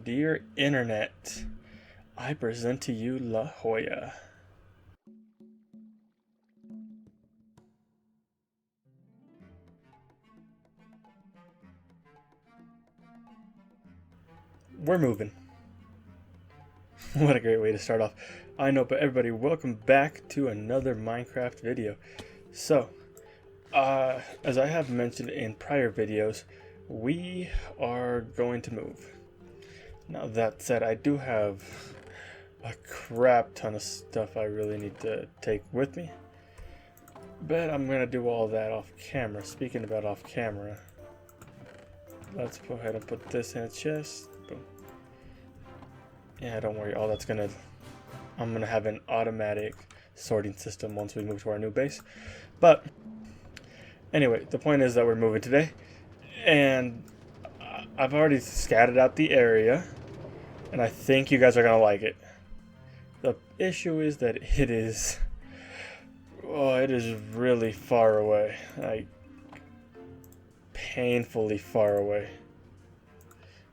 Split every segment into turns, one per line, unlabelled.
Dear Internet, I present to you La Jolla. We're moving. What a great way to start off. I know, but everybody, welcome back to another Minecraft video. So, as I have mentioned in prior videos, we are going to move. Now that said, I do have a crap ton of stuff I really need to take with me, but I'm gonna do all that off camera. Speaking about off camera, let's go ahead and put this in a chest. Boom. Yeah, don't worry, I'm gonna have an automatic sorting system once we move to our new base. But anyway, the point is that we're moving today, and I've already scattered out the area, and I think you guys are gonna like it. The issue is that it is really far away, like painfully far away.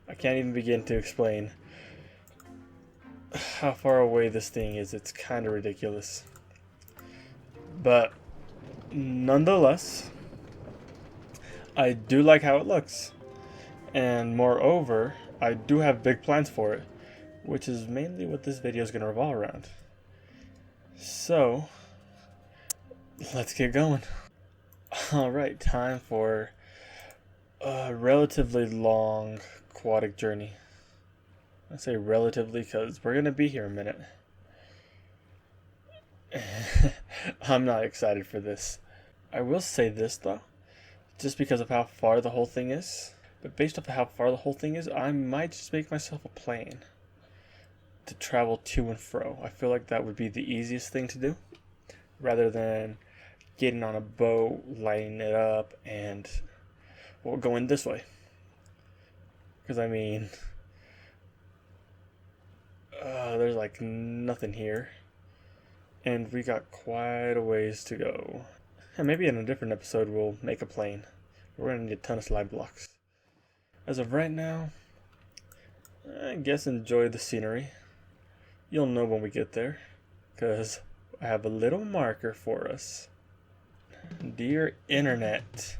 I can't even begin to explain how far away this thing is. It's kind of ridiculous, but nonetheless, I do like how it looks, and moreover, I do have big plans for it, which is mainly what this video is going to revolve around. So let's get going. Alright, time for a relatively long aquatic journey. I say relatively because we're going to be here a minute. I'm not excited for this. I will say this though, just because of how far the whole thing is. But based off of how far the whole thing is, I might just make myself a plane to travel to and fro. I feel like that would be the easiest thing to do, rather than getting on a boat, lighting it up, and going this way. Because I mean, there's like nothing here, and we got quite a ways to go. And maybe in a different episode we'll make a plane. We're gonna need a ton of slide blocks. As of right now, I guess enjoy the scenery. You'll know when we get there, because I have a little marker for us. Dear Internet,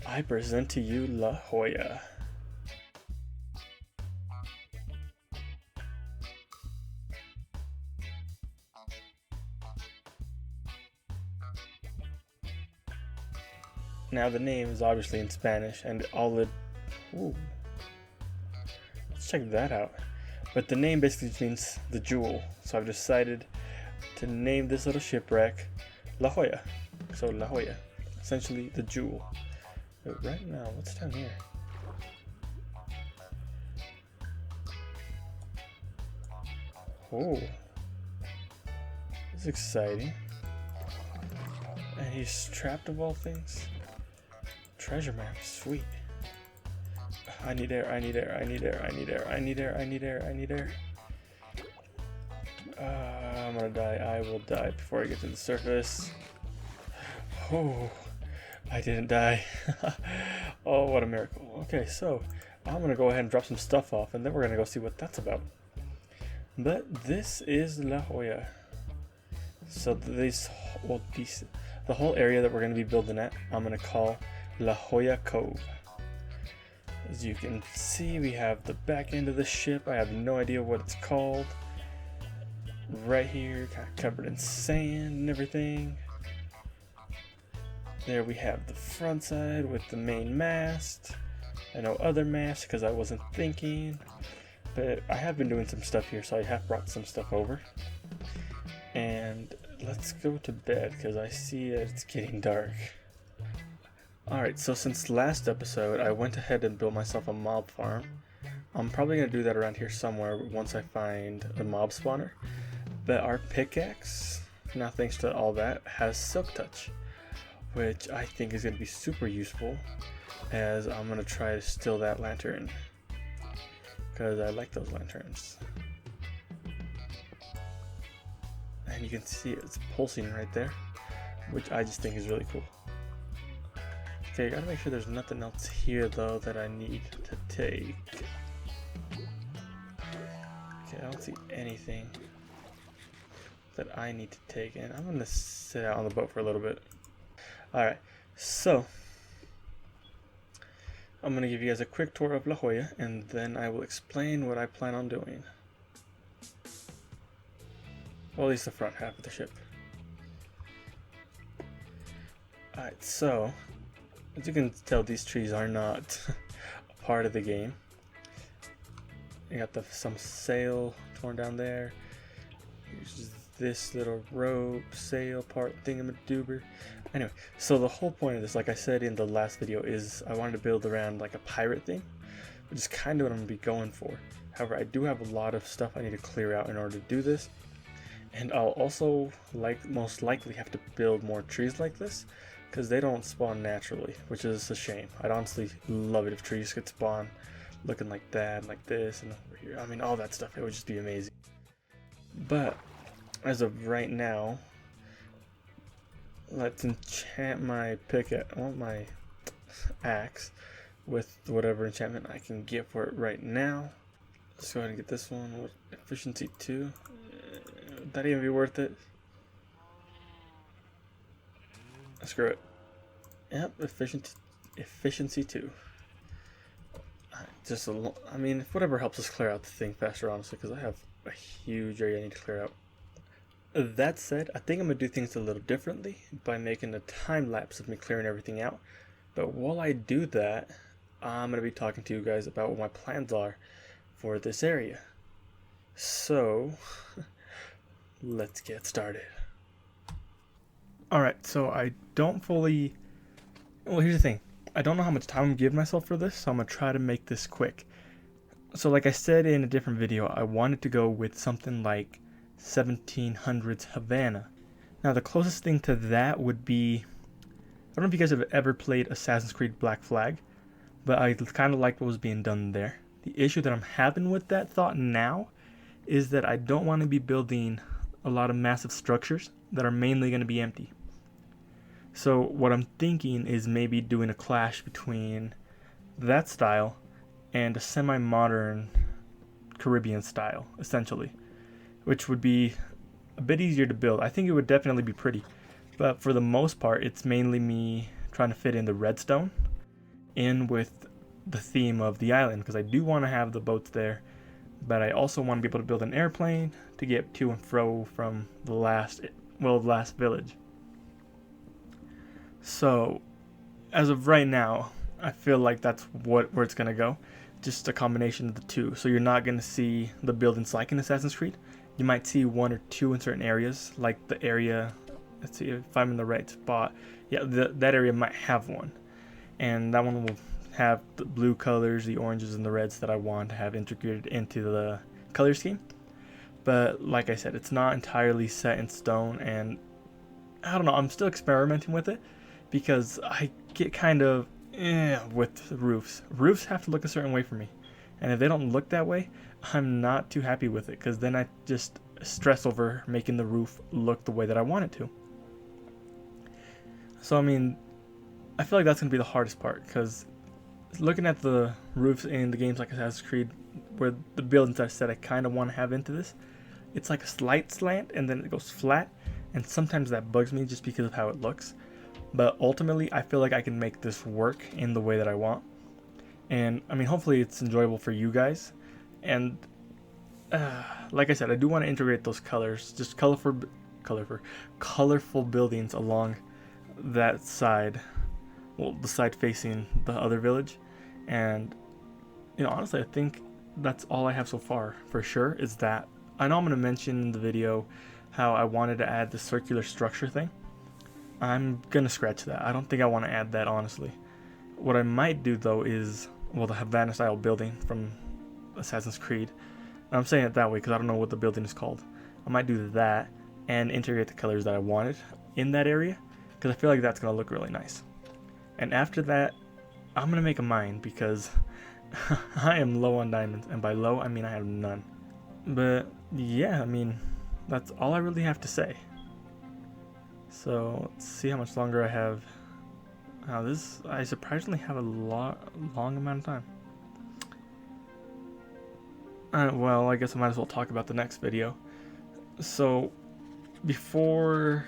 I present to you La Jolla. Now the name is obviously in Spanish, and ooh, let's check that out. But the name basically just means the jewel, so I've decided to name this little shipwreck La Jolla. So La Jolla, essentially the jewel. But right now, what's down here? Oh, this is exciting. And he's trapped of all things. Treasure map, sweet. I need air, I need air, I need air, I need air, I need air, I need air, I need air. I'm gonna die, I will die before I get to the surface. Oh, I didn't die. Oh, what a miracle. Okay, so I'm gonna go ahead and drop some stuff off, and then we're gonna go see what that's about. But this is La Jolla. So the whole area that we're gonna be building at, I'm gonna call La Jolla Cove. As you can see, we have the back end of the ship. I have no idea what it's called. Right here, kind of covered in sand and everything. There we have the front side with the main mast. And no other mast because I wasn't thinking. But I have been doing some stuff here, so I have brought some stuff over. And let's go to bed because I see that it's getting dark. Alright, so since last episode, I went ahead and built myself a mob farm. I'm probably going to do that around here somewhere once I find the mob spawner. But our pickaxe, now thanks to all that, has silk touch, which I think is going to be super useful, as I'm going to try to steal that lantern, because I like those lanterns. And you can see it's pulsing right there, which I just think is really cool. Okay, I gotta make sure there's nothing else here though that I need to take. Okay, I don't see anything that I need to take in. I'm gonna sit out on the boat for a little bit. Alright, so I'm gonna give you guys a quick tour of La Jolla, and then I will explain what I plan on doing. Well, at least the front half of the ship. Alright, so as you can tell, these trees are not a part of the game. You got some sail torn down there. Here's this little rope sail part thingamadoober. Anyway, so the whole point of this, like I said in the last video, is I wanted to build around like a pirate theme, which is kind of what I'm going to be going for. However, I do have a lot of stuff I need to clear out in order to do this. And I'll also most likely have to build more trees like this, because they don't spawn naturally, which is a shame. I'd honestly love it if trees could spawn looking like that, like this, and over here. I mean, all that stuff, it would just be amazing. But as of right now, let's enchant my my axe with whatever enchantment I can get for it right now. Let's go ahead and get this one with efficiency 2. Would that even be worth it? Screw it. Yep, efficiency 2. I mean, whatever helps us clear out the thing faster, honestly, because I have a huge area I need to clear out. That said, I think I'm going to do things a little differently by making a time lapse of me clearing everything out. But while I do that, I'm going to be talking to you guys about what my plans are for this area. So, let's get started. Alright, so I don't fully... Well, here's the thing. I don't know how much time I'm going to give myself for this, so I'm going to try to make this quick. So like I said in a different video, I wanted to go with something like 1700s Havana. Now the closest thing to that would be... I don't know if you guys have ever played Assassin's Creed Black Flag, but I kind of liked what was being done there. The issue that I'm having with that thought now is that I don't want to be building a lot of massive structures that are mainly going to be empty. So what I'm thinking is maybe doing a clash between that style and a semi-modern Caribbean style, essentially, which would be a bit easier to build. I think it would definitely be pretty, but for the most part, it's mainly me trying to fit in the redstone in with the theme of the island, because I do want to have the boats there, but I also want to be able to build an airplane to get to and fro from the last village. So, as of right now, I feel like that's where it's going to go. Just a combination of the two. So you're not going to see the buildings like in Assassin's Creed. You might see one or two in certain areas, like the area, let's see if I'm in the right spot. Yeah, that area might have one. And that one will have the blue colors, the oranges, and the reds that I want to have integrated into the color scheme. But like I said, it's not entirely set in stone, and I don't know, I'm still experimenting with it, because I get kind of with roofs. Roofs have to look a certain way for me, and if they don't look that way, I'm not too happy with it, because then I just stress over making the roof look the way that I want it to. So I mean, I feel like that's going to be the hardest part, because looking at the roofs in the games like Assassin's Creed, where the buildings I said I kind of want to have into this, it's like a slight slant and then it goes flat, and sometimes that bugs me just because of how it looks. But ultimately, I feel like I can make this work in the way that I want. And I mean, hopefully it's enjoyable for you guys. And like I said, I do want to integrate those colors, just colorful buildings along that side, well, the side facing the other village. And you know, honestly, I think that's all I have so far for sure, is that. I know I'm going to mention in the video how I wanted to add the circular structure thing. I'm going to scratch that. I don't think I want to add that, honestly. What I might do, though, is, well, the Havana style building from Assassin's Creed. And I'm saying it that way because I don't know what the building is called. I might do that and integrate the colors that I wanted in that area, because I feel like that's going to look really nice. And after that, I'm going to make a mine, because I am low on diamonds. And by low, I mean I have none. But yeah, I mean, that's all I really have to say. So let's see how much longer I have. I surprisingly have a long amount of time. Well, I guess I might as well talk about the next video. So, before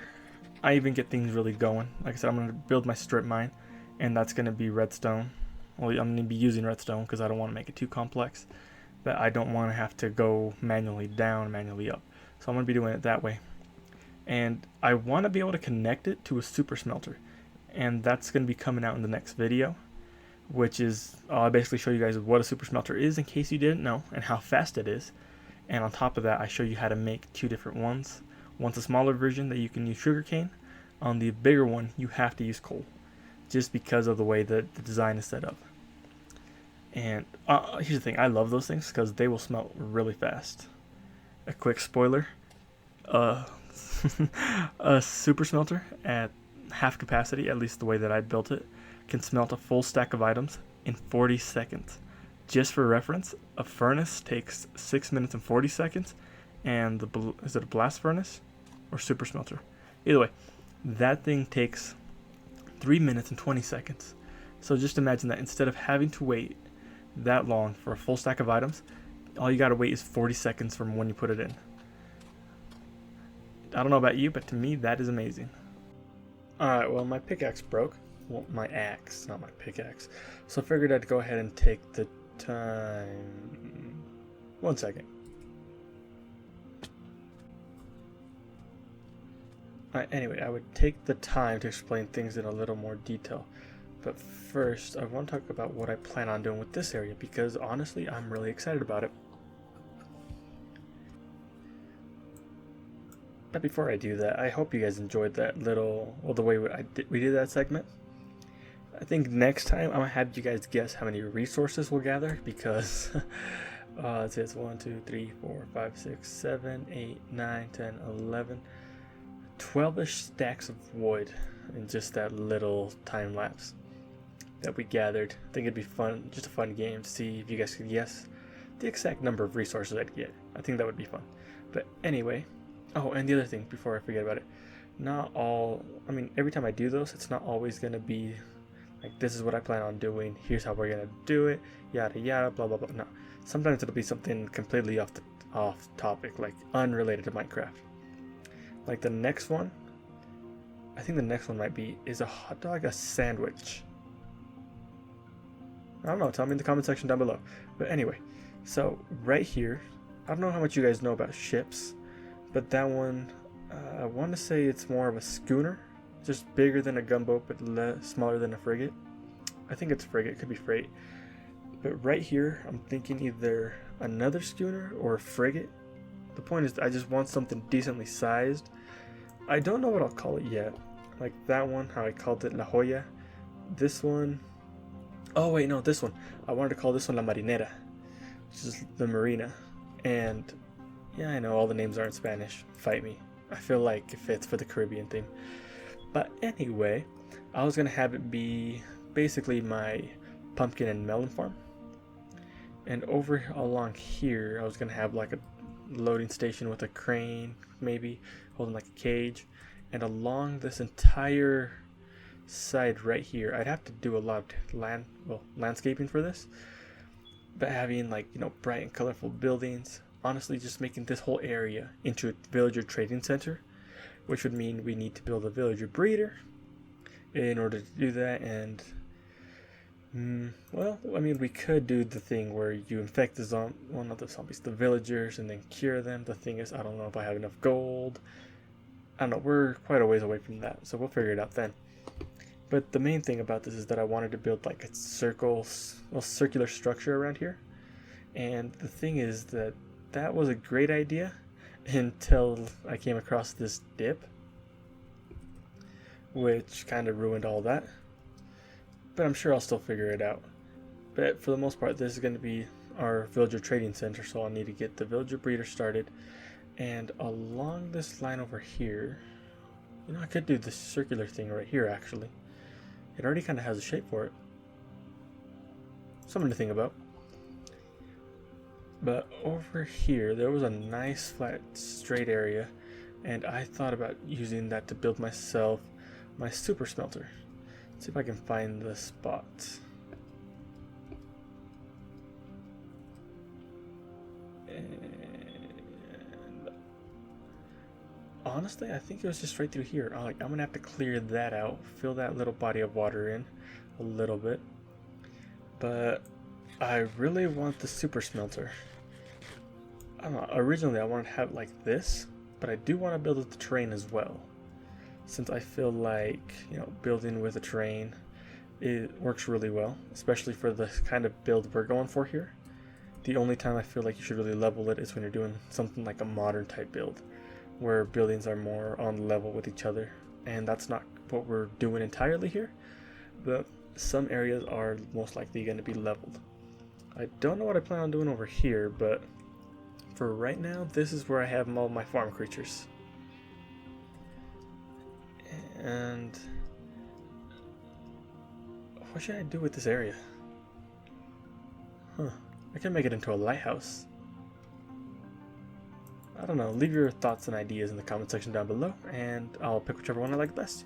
I even get things really going, like I said, I'm going to build my strip mine, and that's going to be redstone. Well, I'm going to be using redstone because I don't want to make it too complex, but I don't want to have to go manually down, manually up. So I'm going to be doing it that way. And I want to be able to connect it to a super smelter, and that's going to be coming out in the next video, which is I'll basically show you guys what a super smelter is in case you didn't know, and how fast it is. And on top of that, I show you how to make two different ones. One's a smaller version that you can use sugarcane. On the bigger one, you have to use coal, just because of the way that the design is set up. And here's the thing, I love those things because they will smelt really fast. A quick spoiler, a super smelter at half capacity, at least the way that I built it, can smelt a full stack of items in 40 seconds. Just for reference, a furnace takes 6 minutes and 40 seconds, and is it a blast furnace or super smelter? Either way, that thing takes 3 minutes and 20 seconds. So just imagine that instead of having to wait that long for a full stack of items, all you gotta wait is 40 seconds from when you put it in. I don't know about you, but to me that is amazing. Alright, well, my pickaxe broke. Well, my axe, not my pickaxe. So I figured I'd go ahead and take the time. 1 second. Anyway, I would take the time to explain things in a little more detail. But first, I want to talk about what I plan on doing with this area, because honestly, I'm really excited about it. But before I do that, I hope you guys enjoyed that little, well, the way we did that segment. I think next time I'm going to have you guys guess how many resources we'll gather, because let's see, it's 1, 2, 3, 4, 5, 6, 7, 8, 9, 10, 11, 12-ish stacks of wood in just that little time lapse that we gathered. I think it'd be fun, just a fun game to see if you guys could guess the exact number of resources I'd get. I think that would be fun. But anyway, oh, and the other thing before I forget about it, every time I do those, it's not always going to be like, this is what I plan on doing, here's how we're going to do it, yada yada, blah blah blah. No, sometimes it'll be something completely off topic, like unrelated to Minecraft. Like the next one, I think the next one might be, is a hot dog a sandwich? I don't know, tell me in the comment section down below. But anyway, so right here, I don't know how much you guys know about ships, but that one, I want to say it's more of a schooner, just bigger than a gunboat but smaller than a frigate. I think it's frigate, could be freight. But right here, I'm thinking either another schooner or a frigate. The point is, I just want something decently sized. I don't know what I'll call it yet. Like that one, how I called it La Joya. This one, oh wait, no, this one. I wanted to call this one La Marinera, which is the marina. And yeah, I know all the names are in Spanish. Fight me. I feel like it fits for the Caribbean theme. But anyway, I was gonna have it be basically my pumpkin and melon farm. And over along here, I was gonna have like a loading station with a crane, maybe holding like a cage. And along this entire side right here, I'd have to do a lot of landscaping for this. But having, like, you know, bright and colorful buildings, honestly just making this whole area into a villager trading center, which would mean we need to build a villager breeder in order to do that. And well, I mean, we could do the thing where you infect the the villagers, and then cure them. The thing is, I don't know if I have enough gold. I don't know, we're quite a ways away from that, so we'll figure it out then. But the main thing about this is that I wanted to build like a circular structure around here. And the thing is that was a great idea until I came across this dip, which kind of ruined all that. But I'm sure I'll still figure it out. But for the most part, this is going to be our villager trading center, so I'll need to get the villager breeder started. And along this line over here, you know, I could do this circular thing right here actually. It already kind of has a shape for it. Something to think about. But over here, there was a nice flat straight area, and I thought about using that to build myself my super smelter. Let's see if I can find the spot. honestly, I think it was just right through here. I'm gonna have to clear that out, fill that little body of water in a little bit. But I really want the super smelter. I don't know, originally I wanted to have it like this, but I do want to build with the terrain as well. Since I feel like, building with a terrain, it works really well, especially for the kind of build we're going for here. The only time I feel like you should really level it is when you're doing something like a modern type build, where buildings are more on level with each other, and that's not what we're doing entirely here, but some areas are most likely going to be leveled. I don't know what I plan on doing over here, but for right now, this is where I have all my farm creatures. And what should I do with this area? I can make it into a lighthouse. I don't know, leave your thoughts and ideas in the comment section down below, and I'll pick whichever one I like best.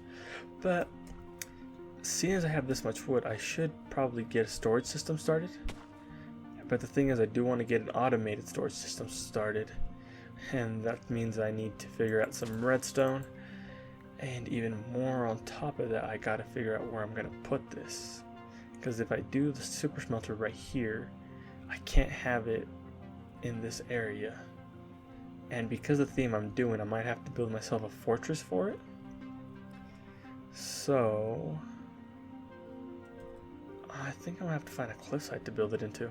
But seeing as I have this much wood, I should probably get a storage system started. But the thing is, I do want to get an automated storage system started, and that means I need to figure out some redstone, and even more on top of that, I gotta figure out where I'm gonna put this, because if I do the super smelter right here, I can't have it in this area, and because of the theme I'm doing, I might have to build myself a fortress for it. So I think I'm gonna have to find a cliffside to build it into.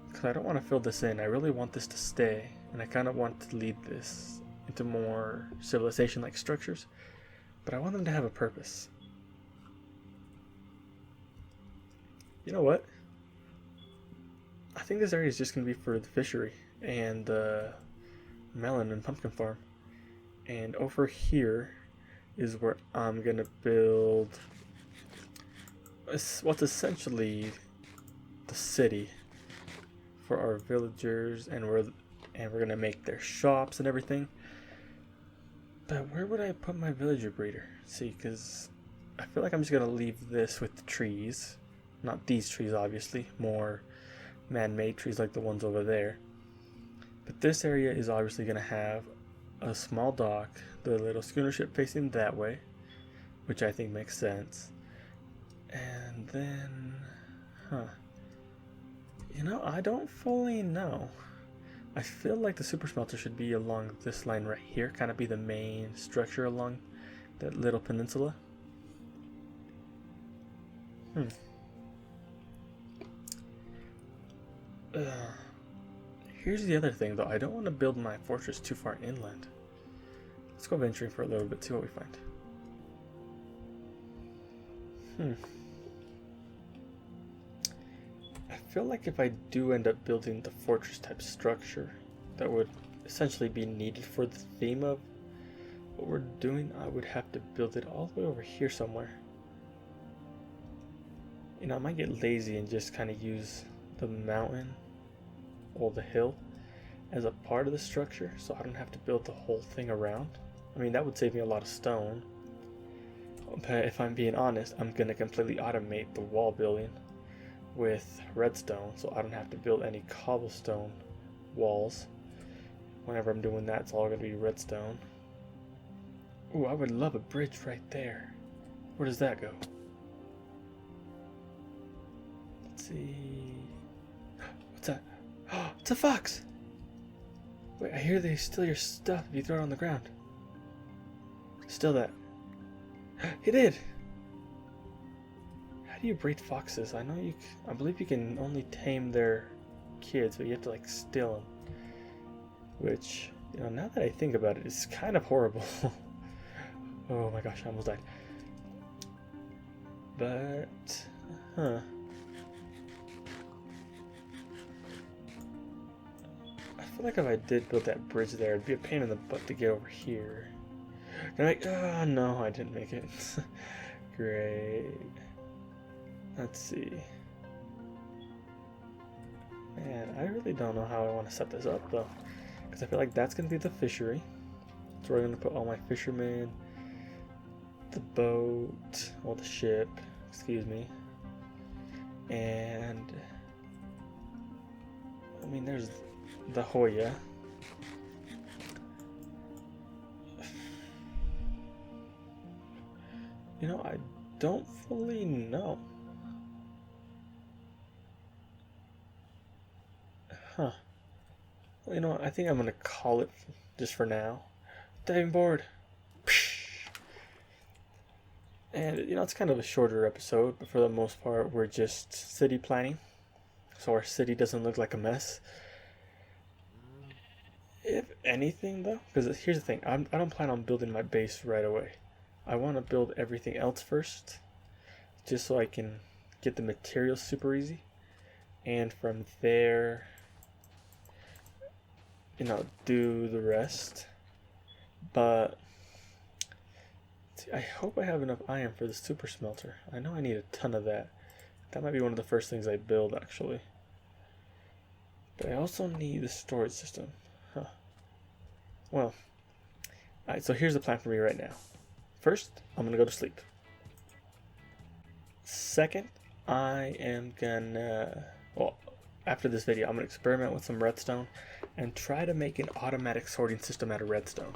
Because I don't want to fill this in. I really want this to stay, and I kind of want to lead this into more civilization-like structures, but I want them to have a purpose. You know what? I think this area is just going to be for the fishery and the melon and pumpkin farm. And over here is where I'm going to build what's essentially the city for our villagers, and we're gonna make their shops and everything. But where would I put my villager breeder? See, because I feel like I'm just gonna leave this with the trees, not these trees obviously, more man-made trees like the ones over there. But this area is obviously gonna have a small dock, the little schooner ship facing that way, which I think makes sense. And then, I don't fully know. I feel like the super smelter should be along this line right here, kind of be the main structure along that little peninsula. Here's the other thing though, I don't want to build my fortress too far inland. Let's go venturing for a little bit, see what we find. I feel like if I do end up building the fortress type structure that would essentially be needed for the theme of what we're doing, I would have to build it all the way over here somewhere. I might get lazy and just kind of use the mountain or the hill as a part of the structure, so I don't have to build the whole thing around. I mean, that would save me a lot of stone. But if I'm being honest, I'm going to completely automate the wall building with redstone, so I don't have to build any cobblestone walls. Whenever I'm doing that, it's all going to be redstone. Ooh, I would love a bridge right there. Where does that go? Let's see. What's that? Oh, it's a fox! Wait, I hear they steal your stuff if you throw it on the ground. Steal that. He did! How do you breed foxes? I believe you can only tame their kids, but you have to steal them. Which, now that I think about it, it's kind of horrible. Oh my gosh, I almost died. But, I feel like if I did build that bridge there, it'd be a pain in the butt to get over here. Oh no, I didn't make it. Great. Let's see. Man, I really don't know how I want to set this up though, because I feel like that's going to be the fishery. So we're going to put all my fishermen, the boat, well the ship, excuse me, and I mean there's the Hoya. I don't fully know. Huh. Well, I think I'm gonna call it just for now. Diving board. And it's kind of a shorter episode, but for the most part, we're just city planning, so our city doesn't look like a mess. If anything, though, because here's the thing, I don't plan on building my base right away. I want to build everything else first, just so I can get the materials super easy, and from there, do the rest. But I hope I have enough iron for the super smelter. I know I need a ton of that. That might be one of the first things I build, actually. But I also need the storage system. Huh. Well, alright, so here's the plan for me right now. First, I'm gonna go to sleep. Second, I am gonna, well, after this video, I'm gonna experiment with some redstone and try to make an automatic sorting system out of redstone.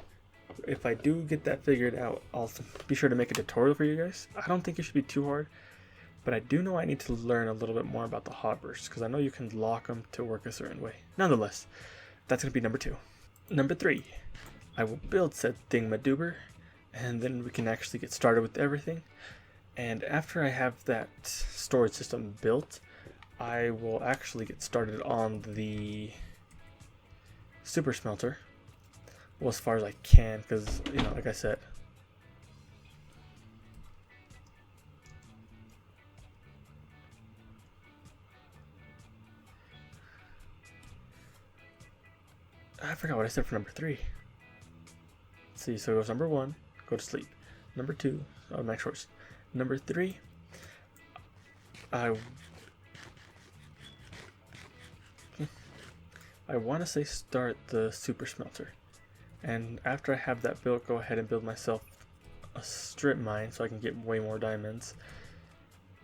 If I do get that figured out, I'll be sure to make a tutorial for you guys. I don't think it should be too hard, but I do know I need to learn a little bit more about the hoppers, because I know you can lock them to work a certain way. Nonetheless, that's going to be number 2. Number 3, I will build said thingamadoober, and then we can actually get started with everything. And after I have that storage system built, I will actually get started on the super smelter. Well, as far as I can, because, like I said, I forgot what I said for number 3. Let's see, so it goes number 1, go to sleep. Number 2, max shorts. Number 3, I want to say start the super smelter. And after I have that built, go ahead and build myself a strip mine so I can get way more diamonds.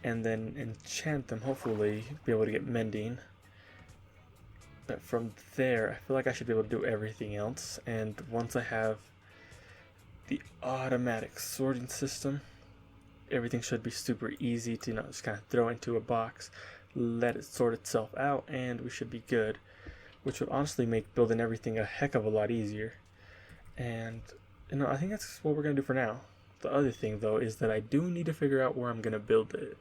And then enchant them, hopefully be able to get mending. But from there, I feel like I should be able to do everything else. And once I have the automatic sorting system, everything should be super easy to just kind of throw into a box, let it sort itself out, and we should be good. Which would honestly make building everything a heck of a lot easier. And I think that's what we're gonna do for now. The other thing though is that I do need to figure out where I'm gonna build it.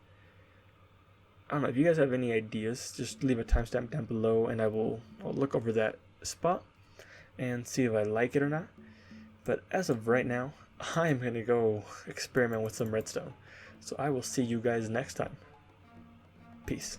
I don't know if you guys have any ideas, just leave a timestamp down below and I'll look over that spot and see if I like it or not. But as of right now, I am gonna go experiment with some redstone. So I will see you guys next time. Peace.